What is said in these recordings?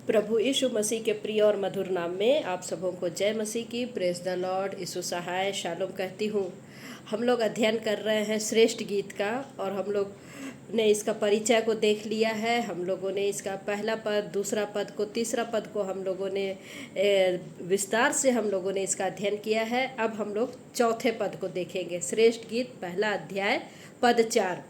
प्रभु यीशु मसीह के प्रिय और मधुर नाम में आप सबों को जय मसीह की। Praise the lord. यीशु सहाय शालोम कहती हूँ। हम लोग अध्ययन कर रहे हैं श्रेष्ठ गीत का, और हम लोग ने इसका परिचय को देख लिया है। हम लोगों ने इसका पहला पद, दूसरा पद को, तीसरा पद को हम लोगों ने विस्तार से हम लोगों ने इसका अध्ययन किया है। अब हम लोग चौथे पद को देखेंगे। श्रेष्ठ गीत पहला अध्याय पद 4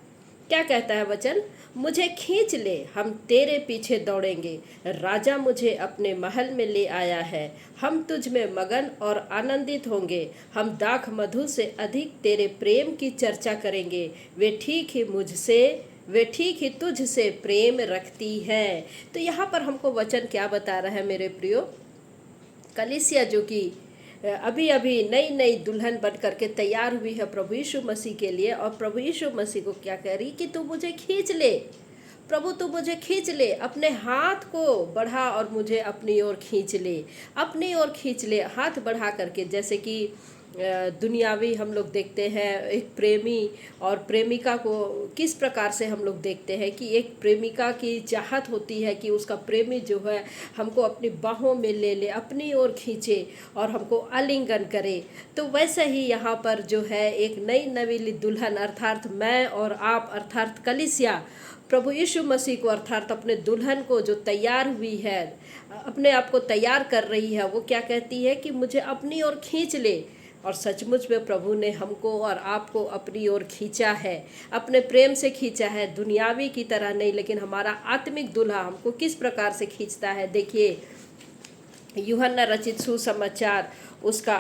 क्या कहता है वचन? मुझे खींच ले, हम तेरे पीछे दौड़ेंगे। राजा मुझे अपने महल में ले आया है। हम तुझ में मगन और आनंदित होंगे। हम दाख मधु से अधिक तेरे प्रेम की चर्चा करेंगे। वे ठीक ही तुझसे प्रेम रखती है। तो यहाँ पर हमको वचन क्या बता रहा है मेरे प्रियो? कलीसिया जो कि अभी अभी नई नई दुल्हन बन करके तैयार हुई है प्रभु यीशु मसीह के लिए, और प्रभु यीशु मसीह को क्या कह रही कि तू मुझे खींच ले। प्रभु तू मुझे खींच ले, अपने हाथ को बढ़ा और मुझे अपनी ओर खींच ले। अपनी ओर खींच ले हाथ बढ़ा करके। जैसे कि दुनियावी हम लोग देखते हैं एक प्रेमी और प्रेमिका को किस प्रकार से हम लोग देखते हैं कि एक प्रेमिका की चाहत होती है कि उसका प्रेमी जो है हमको अपनी बाहों में ले ले, अपनी ओर खींचे और हमको आलिंगन करे। तो वैसे ही यहाँ पर जो है एक नई नवीली दुल्हन अर्थात मैं और आप अर्थात कलीसिया प्रभु यीशु मसीह को अर्थात अपने दुल्हन को जो तैयार हुई है, अपने आप को तैयार कर रही है, वो क्या कहती है कि मुझे अपनी ओर खींच ले। और सचमुच में प्रभु ने हमको और आपको अपनी ओर खींचा है, अपने प्रेम से खींचा है। दुनियावी की तरह नहीं, लेकिन हमारा आत्मिक दूल्हा हमको किस प्रकार से खींचता है देखिए। यूहन्ना रचित सुसमाचार उसका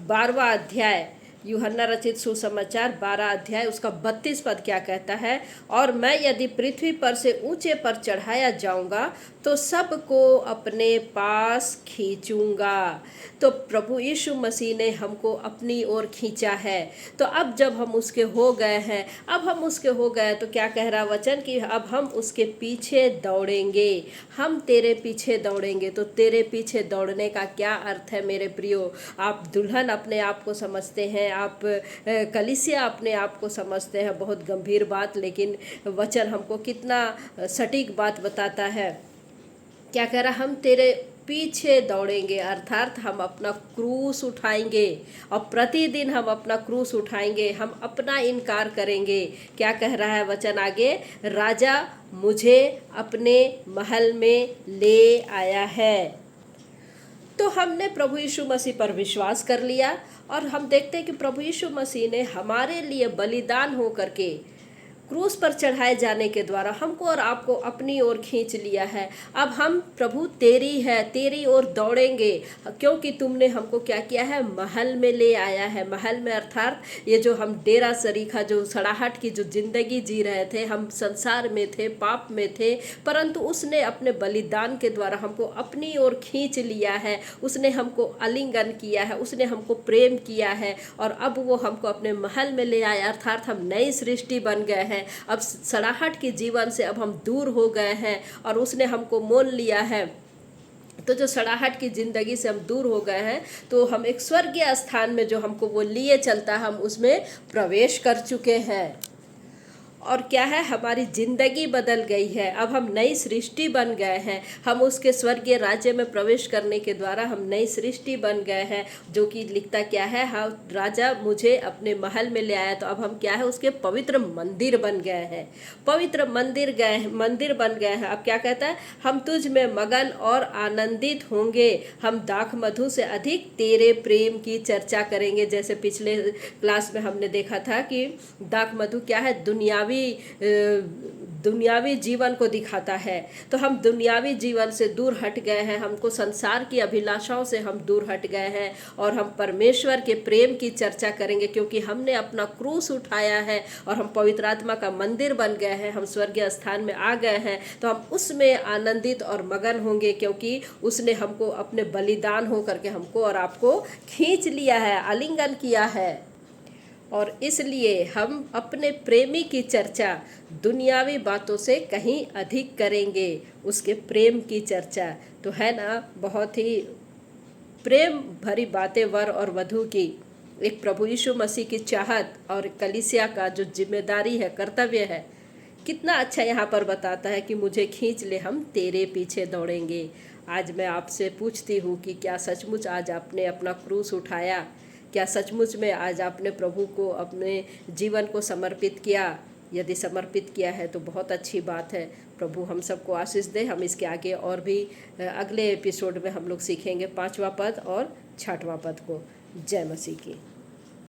12वां अध्याय, यूहन्ना रचित सुसमाचार 12 अध्याय उसका 32 पद क्या कहता है? और मैं यदि पृथ्वी पर से ऊंचे पर चढ़ाया जाऊंगा तो सबको अपने पास खींचूंगा। तो प्रभु यीशु मसीह ने हमको अपनी ओर खींचा है। तो अब जब हम उसके हो गए हैं, तो क्या कह रहा वचन कि अब हम उसके पीछे दौड़ेंगे। हम तेरे पीछे दौड़ेंगे। तो तेरे पीछे दौड़ने का क्या अर्थ है मेरे प्रियो? आप दुल्हन अपने आप को समझते हैं, आप कलीसिया अपने आप को समझते हैं, बहुत गंभीर बात, लेकिन वचन हमको कितना सटीक बात बताता है। क्या कह रहा? हम तेरे पीछे दौड़ेंगे अर्थात हम अपना क्रूस उठाएंगे, और प्रतिदिन हम अपना क्रूस उठाएंगे, हम अपना इनकार करेंगे। क्या कह रहा है वचन आगे? राजा मुझे अपने महल में ले आया है। तो हमने प्रभु यीशु मसीह पर विश्वास कर लिया, और हम देखते हैं कि प्रभु यीशु मसीह ने हमारे लिए बलिदान हो करके क्रूस पर चढ़ाए जाने के द्वारा हमको और आपको अपनी ओर खींच लिया है। अब हम प्रभु तेरी ओर दौड़ेंगे, क्योंकि तुमने हमको क्या किया है? महल में ले आया है। महल में अर्थात ये जो हम डेरा सरीखा जो सड़ाहट की जो जिंदगी जी रहे थे, हम संसार में थे, पाप में थे, परंतु उसने अपने बलिदान के द्वारा हमको अपनी ओर खींच लिया है। उसने हमको आलिंगन किया है, उसने हमको प्रेम किया है, और अब वो हमको अपने महल में ले आया अर्थात हम नई सृष्टि बन गए हैं। अब सड़ाहट के जीवन से अब हम दूर हो गए हैं, और उसने हमको मोल लिया है। तो जो सड़ाहट की ज़िंदगी से हम दूर हो गए हैं, तो हम एक स्वर्गीय स्थान में जो हमको वो लिए चलता है, हम उसमें प्रवेश कर चुके हैं। और क्या है? हमारी ज़िंदगी बदल गई है। अब हम नई सृष्टि बन गए हैं। हम उसके स्वर्गीय राज्य में प्रवेश करने के द्वारा हम नई सृष्टि बन गए हैं, जो कि लिखता क्या है? हाँ, राजा मुझे अपने महल में ले आया। तो अब हम क्या है? उसके पवित्र मंदिर बन गए हैं, पवित्र मंदिर बन गए हैं। अब क्या कहता है? हम तुझ में मगन और आनंदित होंगे। हम दाख मधु से अधिक तेरे प्रेम की चर्चा करेंगे। जैसे पिछले क्लास में हमने देखा था कि दाख मधु क्या है? दुनियावी जीवन को दिखाता है। तो हम दुनियावी जीवन से दूर हट गए हैं, हमको संसार की अभिलाषाओं से हम दूर हट गए हैं, और हम परमेश्वर के प्रेम की चर्चा करेंगे, क्योंकि हमने अपना क्रूस उठाया है और हम पवित्र आत्मा का मंदिर बन गए हैं, हम स्वर्गीय स्थान में आ गए हैं। तो हम उसमें आनंदित और मगन होंगे, क्योंकि उसने हमको अपने बलिदान हो करके हमको और आपको खींच लिया है, आलिंगन किया है। और इसलिए हम अपने प्रेमी की चर्चा दुनियावी बातों से कहीं अधिक करेंगे, उसके प्रेम की चर्चा। तो है ना, बहुत ही प्रेम भरी बातें वर और वधू की। एक प्रभु यीशु मसीह की चाहत और कलीसिया का जो जिम्मेदारी है, कर्तव्य है कितना अच्छा यहाँ पर बताता है कि मुझे खींच ले, हम तेरे पीछे दौड़ेंगे। आज मैं आपसे पूछती हूँ कि क्या सचमुच आज आपने अपना क्रूस उठाया? क्या सचमुच में आज आपने प्रभु को अपने जीवन को समर्पित किया? यदि समर्पित किया है तो बहुत अच्छी बात है। प्रभु हम सबको आशीष दे। हम इसके आगे और भी अगले एपिसोड में हम लोग सीखेंगे 5वां पद और 6वां पद को। जय मसीह की।